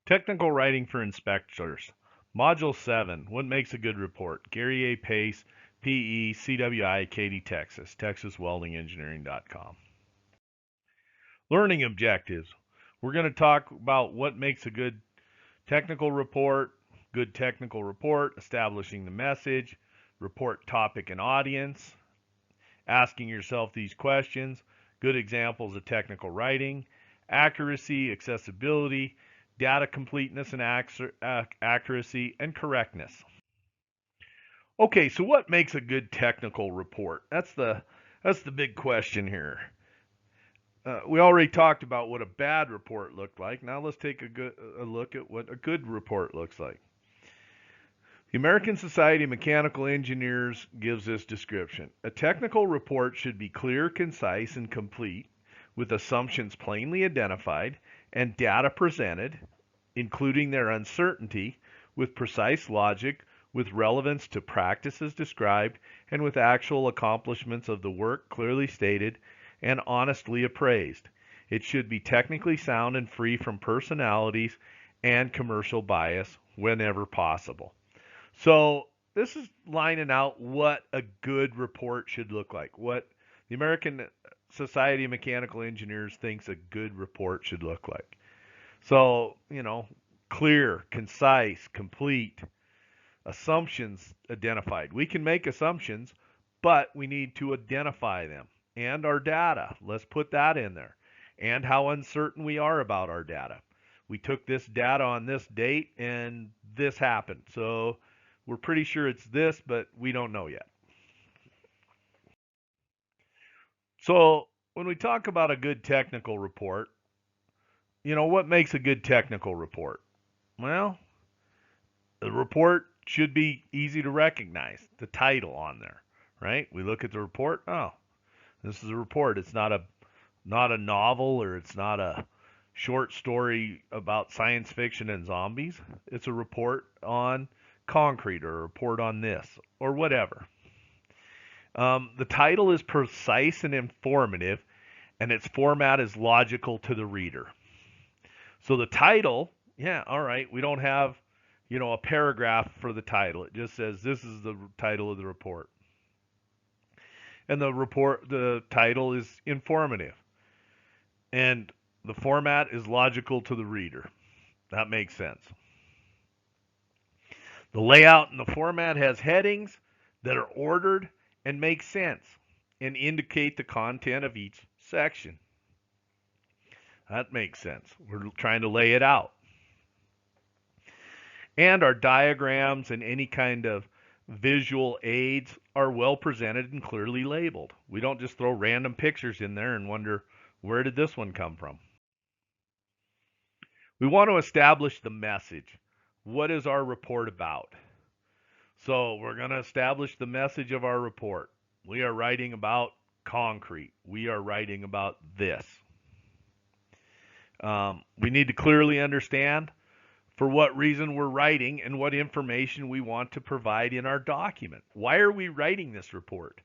Technical Writing for Inspectors. Module 7. What makes a good report? Gary A. Pace, PE, CWI, Katy, Texas. TexasWeldingEngineering.com. Learning objectives. We're going to talk about what makes a good technical report, establishing the message, report topic and audience, asking yourself these questions, good examples of technical writing, accuracy, accessibility, data completeness and accuracy, and correctness. Okay, so what makes a good technical report? That's the big question here. We already talked about what a bad report looked like. Now let's take a look at what a good report looks like. The American Society of Mechanical Engineers gives this description. A technical report should be clear, concise, and complete, with assumptions plainly identified and data presented, including their uncertainty, with precise logic, with relevance to practices described, and with actual accomplishments of the work clearly stated and honestly appraised. It should be technically sound and free from personalities and commercial bias whenever possible. So this is lining out what a good report should look like, what the American Society of Mechanical Engineers thinks a good report should look like. So, clear, concise, complete, assumptions identified. We can make assumptions, but we need to identify them. And our data, let's put that in there. And how uncertain we are about our data. We took this data on this date and this happened. So we're pretty sure it's this, but we don't know yet. So when we talk about a good technical report, what makes a good technical report? Well, the report should be easy to recognize, the title on there, right? We look at the report, oh, this is a report. It's not a novel, or it's not a short story about science fiction and zombies. It's a report on concrete, or a report on this, or whatever. The title is precise and informative, and its format is logical to the reader. So the title, yeah, all right, we don't have, a paragraph for the title. It just says this is the title of the report. And the title is informative. And the format is logical to the reader. That makes sense. The layout and the format has headings that are ordered and make sense and indicate the content of each section. That makes sense. We're trying to lay it out. And our diagrams and any kind of visual aids are well presented and clearly labeled. We don't just throw random pictures in there and wonder, where did this one come from? We want to establish the message. What is our report about? So we're going to establish the message of our report. We are writing about concrete. We are writing about this. We need to clearly understand for what reason we're writing and what information we want to provide in our document. Why are we writing this report?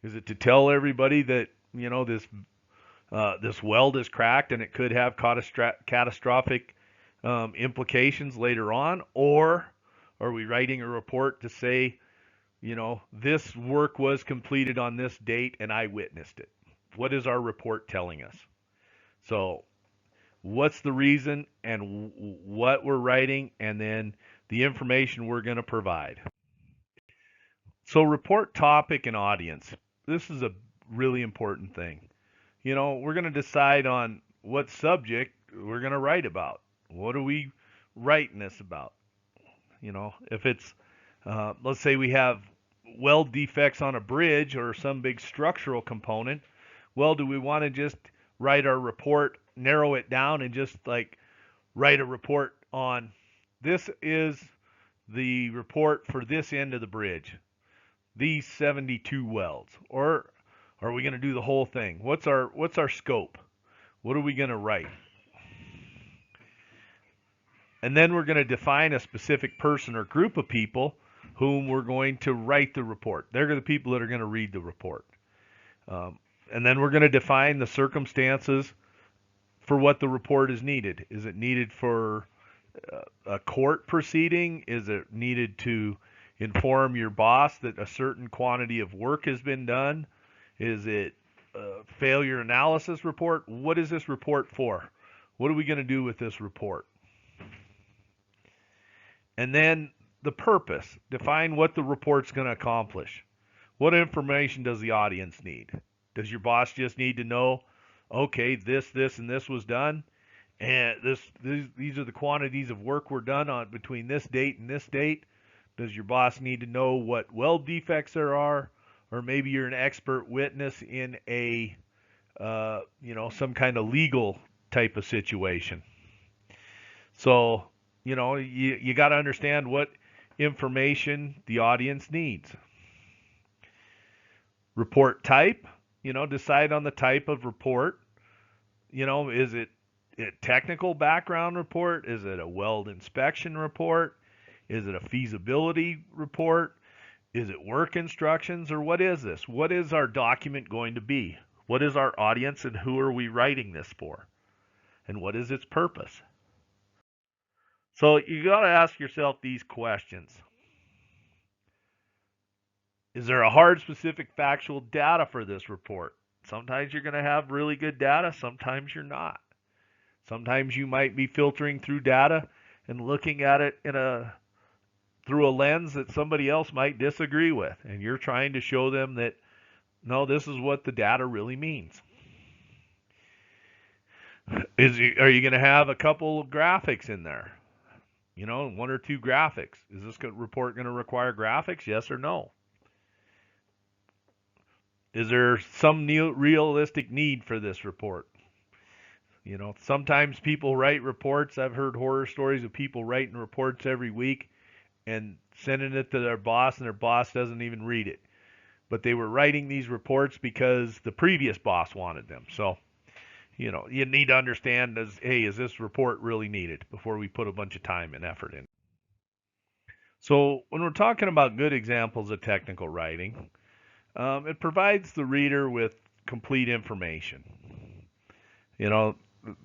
Is it to tell everybody that, this weld is cracked and it could have catastrophic implications later on? Or are we writing a report to say, this work was completed on this date and I witnessed it? What is our report telling us? So what's the reason and what we're writing, and then the information we're going to provide. So report topic and audience. This is a really important thing. We're going to decide on what subject we're going to write about. What are we writing this about? If it's, let's say we have weld defects on a bridge or some big structural component, well, do we want to just write our report, narrow it down, and just write a report on this is the report for this end of the bridge, these 72 welds? Or are we going to do the whole thing? What's our scope? What are we going to write? And then we're going to define a specific person or group of people whom we're going to write the report. They're the people that are going to read the report. And then we're going to define the circumstances for what the report is needed. Is it needed for A court proceeding? Is it needed to inform your boss that a certain quantity of work has been done? Is it a failure analysis report? What is this report for? What are we going to do with this report? And then the purpose. Define what the report's going to accomplish. What information does the audience need? Does your boss just need to know, okay, this, and this was done, and these are the quantities of work were done on between this date and this date? Does your boss need to know what weld defects there are, or maybe you're an expert witness in a some kind of legal type of situation? So you got to understand what information the audience needs. Report type, decide on the type of report. Is it a technical background report? Is it a weld inspection report? Is it a feasibility report? Is it work instructions, or what is this? What is our document going to be? What is our audience, and who are we writing this for? And what is its purpose? So you got to ask yourself these questions. Is there a hard, specific, factual data for this report? Sometimes you're going to have really good data, sometimes you're not. Sometimes you might be filtering through data and looking at it through a lens that somebody else might disagree with, and you're trying to show them that, no, this is what the data really means. Are you going to have a couple of graphics in there? One or two graphics. Is this report going to require graphics? Yes or no? Is there some realistic need for this report? Sometimes people write reports. I've heard horror stories of people writing reports every week and sending it to their boss, and their boss doesn't even read it. But they were writing these reports because the previous boss wanted them. So, you need to understand, is this report really needed before we put a bunch of time and effort in? So when we're talking about good examples of technical writing, it provides the reader with complete information.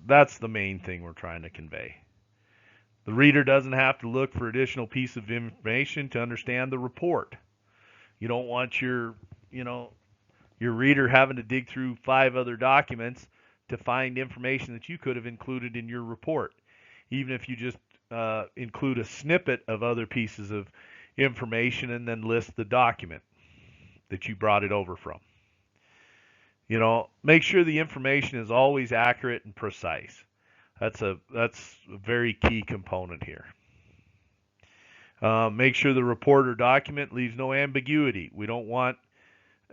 That's the main thing we're trying to convey. The reader doesn't have to look for additional piece of information to understand the report. You don't want your reader having to dig through 5 other documents to find information that you could have included in your report, even if you just include a snippet of other pieces of information and then list the document that you brought it over from. Make sure the information is always accurate and precise. That's a very key component here. Make sure the report or document leaves no ambiguity. We don't want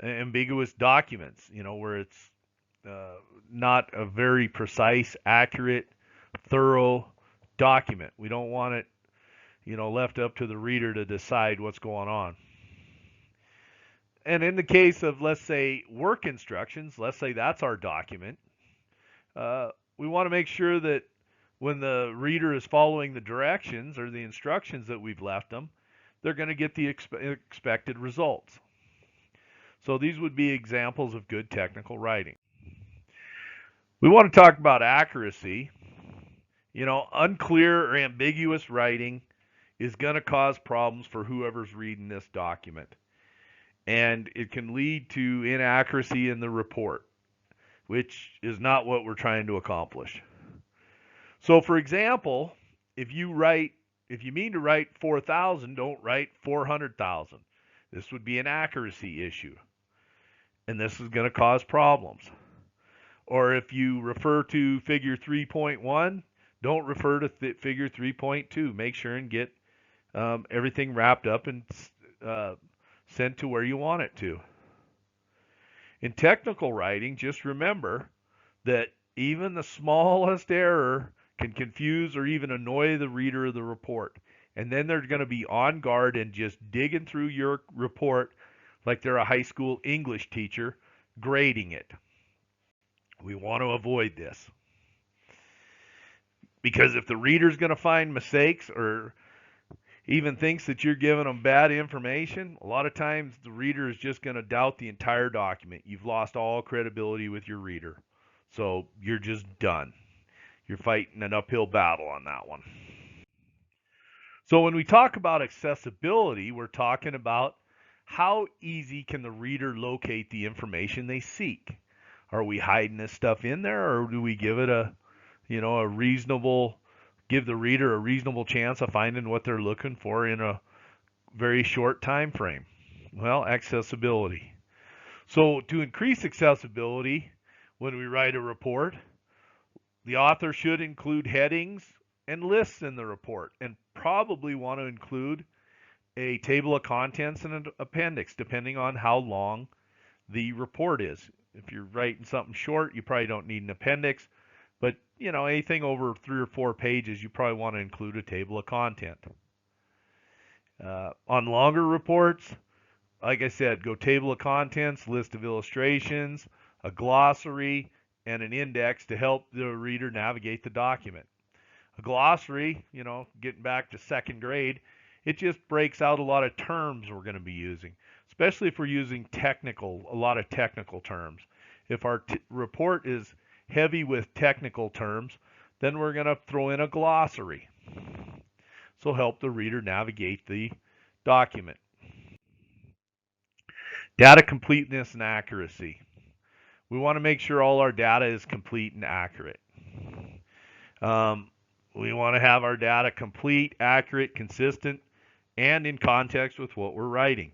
ambiguous documents, where it's not a very precise, accurate, thorough document. We don't want it, left up to the reader to decide what's going on. And in the case of, let's say, work instructions, let's say that's our document, we want to make sure that when the reader is following the directions or the instructions that we've left them, they're going to get the expected results. So these would be examples of good technical writing. We want to talk about accuracy. Unclear or ambiguous writing is going to cause problems for whoever's reading this document. And it can lead to inaccuracy in the report, which is not what we're trying to accomplish. So, for example, if you mean to write 4,000, don't write 400,000. This would be an accuracy issue, and this is going to cause problems. Or if you refer to figure 3.1, don't refer to figure 3.2. Make sure and get everything wrapped up and sent to where you want it to. In technical writing, just remember that even the smallest error can confuse or even annoy the reader of the report. And then they're going to be on guard and just digging through your report like they're a high school English teacher grading it. We want to avoid this. Because if the reader's going to find mistakes or even thinks that you're giving them bad information, a lot of times the reader is just going to doubt the entire document. You've lost all credibility with your reader. So you're just done. You're fighting an uphill battle on that one. So when we talk about accessibility, we're talking about how easy can the reader locate the information they seek? Are we hiding this stuff in there, or do we give it give the reader a reasonable chance of finding what they're looking for in a very short time frame? Well, accessibility. So to increase accessibility, when we write a report, the author should include headings and lists in the report, and probably want to include a table of contents and an appendix, depending on how long the report is. If you're writing something short, you probably don't need an appendix, but anything over 3 or 4 pages, you probably want to include a table of content. On longer reports, like I said, go table of contents, list of illustrations, a glossary, and an index to help the reader navigate the document. A glossary, getting back to second grade, it just breaks out a lot of terms we're going to be using, especially if we're using a lot of technical terms. If our report is heavy with technical terms, then we're going to throw in a glossary. So help the reader navigate the document. Data completeness and accuracy. We want to make sure all our data is complete and accurate. We want to have our data complete, accurate, consistent, and in context with what we're writing.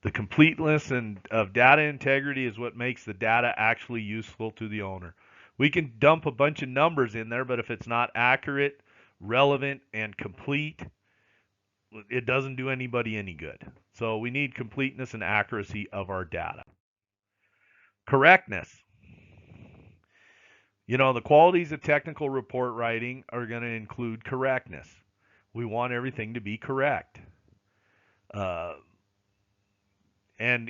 The completeness of data integrity is what makes the data actually useful to the owner. We can dump a bunch of numbers in there, but if it's not accurate, relevant, and complete, it doesn't do anybody any good. So we need completeness and accuracy of our data. Correctness. The qualities of technical report writing are going to include correctness. We want everything to be correct. And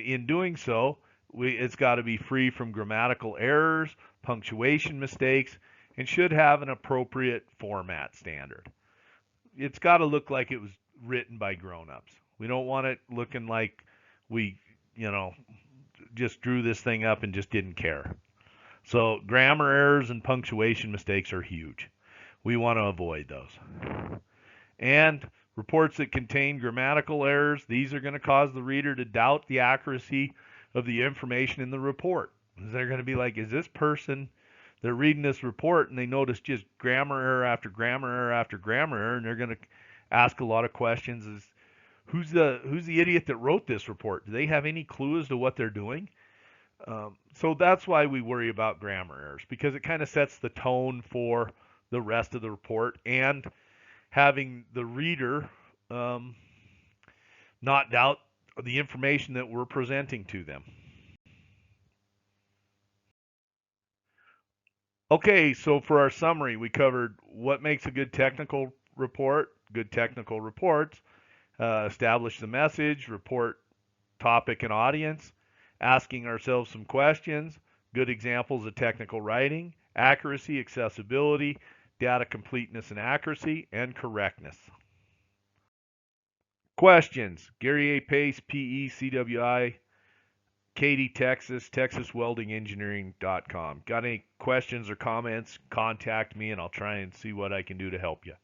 in doing so, it's got to be free from grammatical errors, punctuation mistakes, and should have an appropriate format standard. It's got to look like it was written by grown-ups. We don't want it looking like we, just drew this thing up and just didn't care. So grammar errors and punctuation mistakes are huge. We want to avoid those. And reports that contain grammatical errors, these are going to cause the reader to doubt the accuracy of the information in the report. They're going to be like, is this person, they're reading this report and they notice just grammar error after grammar error after grammar error, and they're going to ask a lot of questions. Who's the idiot that wrote this report? Do they have any clue as to what they're doing? So that's why we worry about grammar errors, because it kind of sets the tone for the rest of the report, and having the reader not doubt the information that we're presenting to them. Okay, so for our summary, we covered what makes a good technical report, good technical reports, establish the message, report topic and audience, asking ourselves some questions, good examples of technical writing, accuracy, accessibility, data completeness and accuracy, and correctness. Questions. Gary A. Pace, PE, CWI, Katy, Texas, TexasWeldingEngineering.com. Got any questions or comments? Contact me and I'll try and see what I can do to help you.